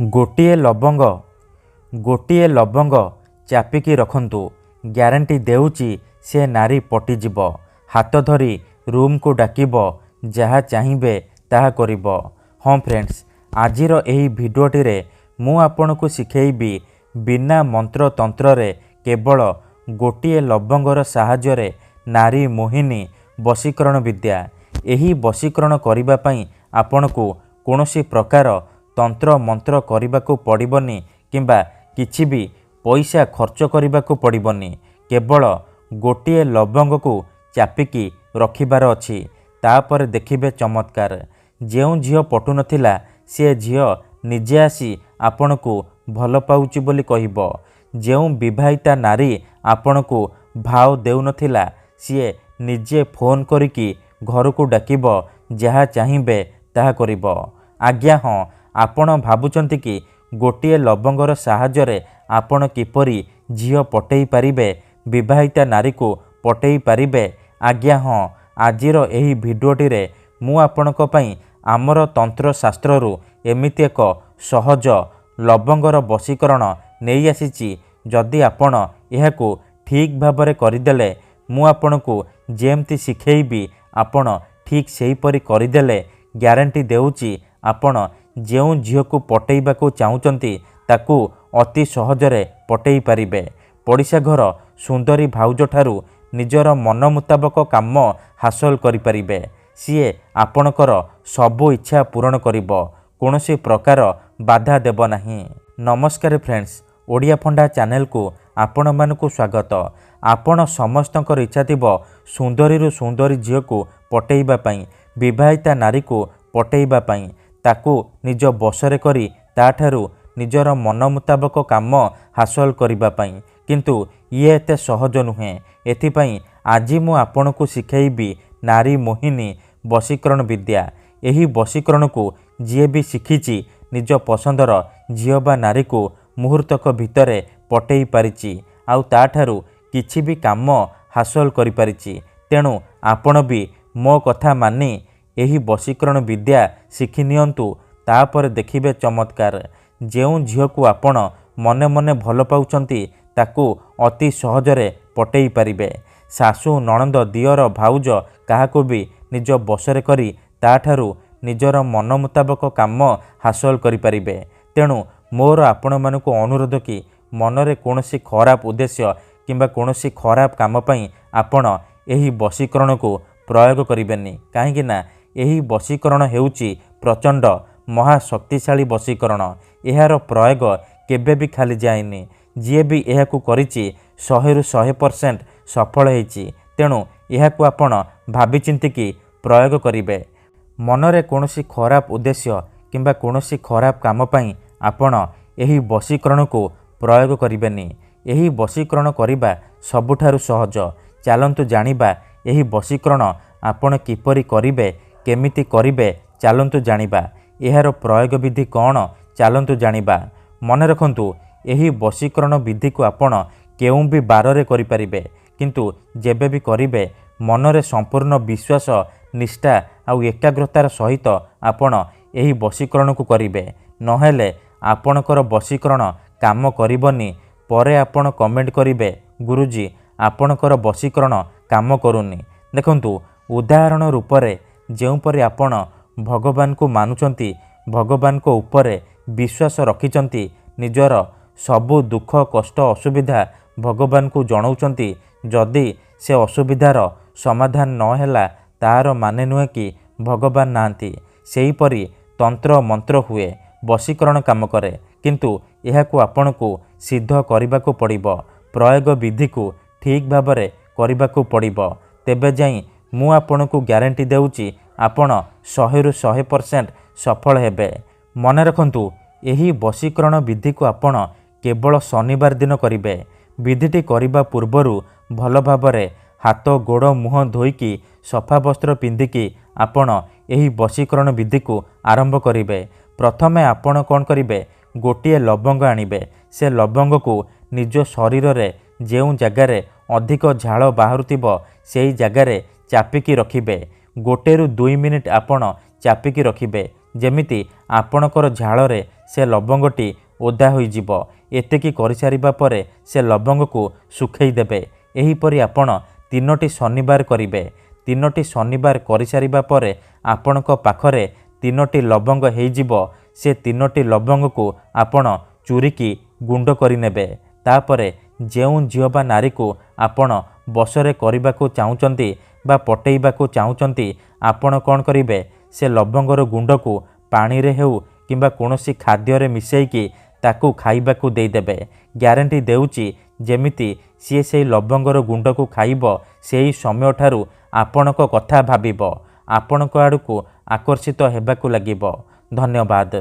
ଗୋଟିଏ ଲବଙ୍ଗ ଚାପିକି ରଖନ୍ତୁ, ଗ୍ୟାରେଣ୍ଟି ଦେଉଛି ସେ ନାରୀ ପଟିଯିବ। ହାତ ଧରି ରୁମ୍କୁ ଡାକିବ, ଯାହା ଚାହିଁବେ ତାହା କରିବ। ହଁ ଫ୍ରେଣ୍ଡସ୍, ଆଜିର ଏହି ଭିଡ଼ିଓଟିରେ ମୁଁ ଆପଣଙ୍କୁ ଶିଖେଇବି ବିନା ମନ୍ତ୍ରତନ୍ତ୍ରରେ କେବଳ ଗୋଟିଏ ଲବଙ୍ଗର ସାହାଯ୍ୟରେ ନାରୀ ମୋହିନୀ ବଶୀକରଣ ବିଦ୍ୟା। ଏହି ବଶୀକରଣ କରିବା ପାଇଁ ଆପଣଙ୍କୁ କୌଣସି ପ୍ରକାର ତନ୍ତ୍ର ମନ୍ତ୍ର କରିବାକୁ ପଡ଼ିବନି କିମ୍ବା କିଛି ବି ପଇସା ଖର୍ଚ୍ଚ କରିବାକୁ ପଡ଼ିବନି। କେବଳ ଗୋଟିଏ ଲବଙ୍ଗକୁ ଚାପିକି ରଖିବାର ଅଛି। ତାପରେ ଦେଖିବେ ଚମତ୍କାର। ଯେଉଁ ଝିଅ ପଟୁନଥିଲା ସେ ଝିଅ ନିଜେ ଆସି ଆପଣଙ୍କୁ ଭଲ ପାଉଛି ବୋଲି କହିବ। ଯେଉଁ ବିବାହିତା ନାରୀ ଆପଣଙ୍କୁ ଭାव ଦେଉନଥିଲା ସିଏ ନିଜେ ଫୋନ୍ କରିକି ଘରକୁ ଡାକିବ, ଯାହା ଚାହିଁବେ ତାହା କରିବ। ଆଜ୍ଞା ହଁ, ଆପଣ ଭାବୁଛନ୍ତି କି ଗୋଟିଏ ଲବଙ୍ଗର ସାହାଯ୍ୟରେ ଆପଣ କିପରି ଝିଅ ପଟେଇ ପାରିବେ, ବିବାହିତା ନାରୀକୁ ପଟେଇ ପାରିବେ? ଆଜ୍ଞା ହଁ, ଆଜିର ଏହି ଭିଡ଼ିଓଟିରେ ମୁଁ ଆପଣଙ୍କ ପାଇଁ ଆମର ତନ୍ତ୍ରଶାସ୍ତ୍ରରୁ ଏମିତି ଏକ ସହଜ ଲବଙ୍ଗର ବଶୀକରଣ ନେଇ ଆସିଛି। ଯଦି ଆପଣ ଏହାକୁ ଠିକ୍ ଭାବରେ କରିଦେଲେ, ମୁଁ ଆପଣଙ୍କୁ ଯେମିତି ଶିଖେଇବି ଆପଣ ଠିକ୍ ସେହିପରି କରିଦେଲେ, ଗ୍ୟାରେଣ୍ଟି ଦେଉଛି ଆପଣ ଯେଉଁ ଝିଅକୁ ପଟେଇବାକୁ ଚାହୁଁଛନ୍ତି ତାକୁ ଅତି ସହଜରେ ପଟେଇ ପାରିବେ। ପଡ଼ିଶା ଘର ସୁନ୍ଦରୀ ଭାଉଜଠାରୁ ନିଜର ମନ ମୁତାବକ କାମ ହାସଲ କରିପାରିବେ। ସିଏ ଆପଣଙ୍କର ସବୁ ଇଚ୍ଛା ପୂରଣ କରିବ, କୌଣସି ପ୍ରକାର ବାଧା ଦେବ ନାହିଁ। ନମସ୍କାର ଫ୍ରେଣ୍ଡସ୍, ଓଡ଼ିଆ ଫଣ୍ଡା ଚ୍ୟାନେଲକୁ ଆପଣମାନଙ୍କୁ ସ୍ୱାଗତ। ଆପଣ ସମସ୍ତଙ୍କର ଇଚ୍ଛା ଥିବ ସୁନ୍ଦରୀରୁ ସୁନ୍ଦରୀ ଝିଅକୁ ପଟେଇବା ପାଇଁ, ବିବାହିତା ନାରୀକୁ ପଟେଇବା ପାଇଁ, ତାକୁ ନିଜ ବଶରେ କରି ତାଠାରୁ ନିଜର ମନ ମୁତାବକ କାମ ହାସଲ କରିବା ପାଇଁ। କିନ୍ତୁ ଇଏ ଏତେ ସହଜ ନୁହେଁ। ଏଥିପାଇଁ ଆଜି ମୁଁ ଆପଣଙ୍କୁ ଶିଖେଇବି ନାରୀ ମୋହିନୀ ବଶୀକରଣ ବିଦ୍ୟା। ଏହି ବଶୀକରଣକୁ ଯିଏ ବି ଶିଖିଛି ନିଜ ପସନ୍ଦର ଝିଅ ବା ନାରୀକୁ ମୁହୂର୍ତ୍ତକ ଭିତରେ ପଟେଇ ପାରିଛି, ଆଉ ତାଠାରୁ କିଛି ବି କାମ ହାସଲ କରିପାରିଛି। ତେଣୁ ଆପଣ ବି ମୋ କଥା ମାନି ଏହି ବଶୀକରଣ ବିଦ୍ୟା ଶିଖି ନିଅନ୍ତୁ। ତାପରେ ଦେଖିବେ ଚମତ୍କାର। ଯେଉଁ ଝିଅକୁ ଆପଣ ମନେ ମନେ ଭଲ ପାଉଛନ୍ତି ତାକୁ ଅତି ସହଜରେ ପଟେଇ ପାରିବେ। ଶାଶୁ, ନଣନ୍ଦ, ଦିଅର, ଭାଉଜ କାହାକୁ ବି ନିଜ ବଶରେ କରି ତାଠାରୁ ନିଜର ମନ ମୁତାବକ କାମ ହାସଲ କରିପାରିବେ। ତେଣୁ ମୋର ଆପଣମାନଙ୍କୁ ଅନୁରୋଧ କି ମନରେ କୌଣସି ଖରାପ ଉଦ୍ଦେଶ୍ୟ କିମ୍ବା କୌଣସି ଖରାପ କାମ ପାଇଁ ଆପଣ ଏହି ବଶୀକରଣକୁ ପ୍ରୟୋଗ କରିବେନି। କାହିଁକି ନା ଏହି ବଶୀକରଣ ହେଉଛି ପ୍ରଚଣ୍ଡ ମହାଶକ୍ତିଶାଳୀ ବଶୀକରଣ। ଏହାର ପ୍ରୟୋଗ କେବେ ବି ଖାଲି ଯାଏନି। ଯିଏ ବି ଏହାକୁ କରିଛି 100ରୁ 100% ସଫଳ ହେଇଛି। ତେଣୁ ଏହାକୁ ଆପଣ ଭାବିଚିନ୍ତିକି ପ୍ରୟୋଗ କରିବେ। ମନରେ କୌଣସି ଖରାପ ଉଦ୍ଦେଶ୍ୟ କିମ୍ବା କୌଣସି ଖରାପ କାମ ପାଇଁ ଆପଣ ଏହି ବଶୀକରଣକୁ ପ୍ରୟୋଗ କରିବେନି। ଏହି ବଶୀକରଣ କରିବା ସବୁଠାରୁ ସହଜ। ଚାଲନ୍ତୁ ଜାଣିବା ଏହି ବଶୀକରଣ ଆପଣ କିପରି କରିବେ, କେମିତି କରିବେ, ଚାଲନ୍ତୁ ଜାଣିବା। ଏହାର ପ୍ରୟୋଗ ବିଧି କ'ଣ, ଚାଲନ୍ତୁ ଜାଣିବା। ମନେ ରଖନ୍ତୁ, ଏହି ବଶୀକରଣ ବିଧିକୁ ଆପଣ କେଉଁ ବି ବାରରେ କରିପାରିବେ। କିନ୍ତୁ ଯେବେ ବି କରିବେ ମନରେ ସମ୍ପୂର୍ଣ୍ଣ ବିଶ୍ୱାସ, ନିଷ୍ଠା ଆଉ ଏକାଗ୍ରତାର ସହିତ ଆପଣ ଏହି ବଶୀକରଣକୁ କରିବେ। ନହେଲେ ଆପଣଙ୍କର ବଶୀକରଣ କାମ କରିବନି। ପରେ ଆପଣ କମେଣ୍ଟ କରିବେ, ଗୁରୁଜୀ ଆପଣଙ୍କର ବଶୀକରଣ କାମ କରୁନି। ଦେଖନ୍ତୁ, ଉଦାହରଣ ରୂପରେ ଯେଉଁପରି ଆପଣ ଭଗବାନଙ୍କୁ ମାନୁଛନ୍ତି, ଭଗବାନଙ୍କ ଉପରେ ବିଶ୍ୱାସ ରଖିଛନ୍ତି, ନିଜର ସବୁ ଦୁଃଖ କଷ୍ଟ ଅସୁବିଧା ଭଗବାନଙ୍କୁ ଜଣାଉଛନ୍ତି, ଯଦି ସେ ଅସୁବିଧାର ସମାଧାନ ନ ହେଲା ତାହାର ମାନେ ନୁହେଁ କି ଭଗବାନ ନାହାନ୍ତି। ସେହିପରି ତନ୍ତ୍ର ମନ୍ତ୍ର ହୁଏ, ବଶୀକରଣ କାମ କରେ, କିନ୍ତୁ ଏହାକୁ ଆପଣଙ୍କୁ ସିଦ୍ଧ କରିବାକୁ ପଡ଼ିବ। ପ୍ରୟୋଗ ବିଧିକୁ ଠିକ୍ ଭାବରେ କରିବାକୁ ପଡ଼ିବ। ତେବେ ଯାଇ ମୁଁ ଆପଣଙ୍କୁ ଗ୍ୟାରେଣ୍ଟି ଦେଉଛି ଆପଣ 100ରୁ 100% ସଫଳ ହେବେ। ମନେ ରଖନ୍ତୁ, ଏହି ବଶୀକରଣ ବିଧିକୁ ଆପଣ କେବଳ ଶନିବାର ଦିନ କରିବେ। ବିଧିଟି କରିବା ପୂର୍ବରୁ ଭଲ ଭାବରେ ହାତ, ଗୋଡ଼, ମୁହଁ ଧୋଇକି ସଫା ବସ୍ତ୍ର ପିନ୍ଧିକି ଆପଣ ଏହି ବଶୀକରଣ ବିଧିକୁ ଆରମ୍ଭ କରିବେ। ପ୍ରଥମେ ଆପଣ କ'ଣ କରିବେ, ଗୋଟିଏ ଲବଙ୍ଗ ଆଣିବେ। ସେ ଲବଙ୍ଗକୁ ନିଜ ଶରୀରରେ ଯେଉଁ ଜାଗାରେ ଅଧିକ ଝାଳ ବାହାରୁଥିବ ସେହି ଜାଗାରେ ଚାପିକି ରଖିବେ। 1ରୁ 2 ମିନିଟ୍ ଆପଣ ଚାପିକି ରଖିବେ, ଯେମିତି ଆପଣଙ୍କର ଝାଳରେ ସେ ଲବଙ୍ଗଟି ଓଦା ହୋଇଯିବ। ଏତିକି କରିସାରିବା ପରେ ସେ ଲବଙ୍ଗକୁ ଶୁଖେଇ ଦେବେ। ଏହିପରି ଆପଣ 3ଟି ଶନିବାର କରିବେ। 3ଟି ଶନିବାର କରିସାରିବା ପରେ ଆପଣଙ୍କ ପାଖରେ 3ଟି ଲବଙ୍ଗ ହେଇଯିବ। ସେ 3ଟି ଲବଙ୍ଗକୁ ଆପଣ ଚୁରିକି ଗୁଣ୍ଡ କରିନେବେ। ତାପରେ ଯେଉଁ ଝିଅ ବା ନାରୀକୁ ଆପଣ ବଶରେ କରିବାକୁ ଚାହୁଁଛନ୍ତି ବା ପଟେଇବାକୁ ଚାହୁଁଛନ୍ତି, ଆପଣ କ'ଣ କରିବେ, ସେ ଲବଙ୍ଗର ଗୁଣ୍ଡକୁ ପାଣିରେ ହେଉ କିମ୍ବା କୌଣସି ଖାଦ୍ୟରେ ମିଶାଇକି ତାକୁ ଖାଇବାକୁ ଦେଇଦେବେ। ଗ୍ୟାରେଣ୍ଟି ଦେଉଛି ଯେମିତି ସିଏ ସେଇ ଲବଙ୍ଗର ଗୁଣ୍ଡକୁ ଖାଇବ, ସେହି ସମୟଠାରୁ ଆପଣଙ୍କ କଥା ଭାବିବ, ଆପଣଙ୍କ ଆଡ଼କୁ ଆକର୍ଷିତ ହେବାକୁ ଲାଗିବ। ଧନ୍ୟବାଦ।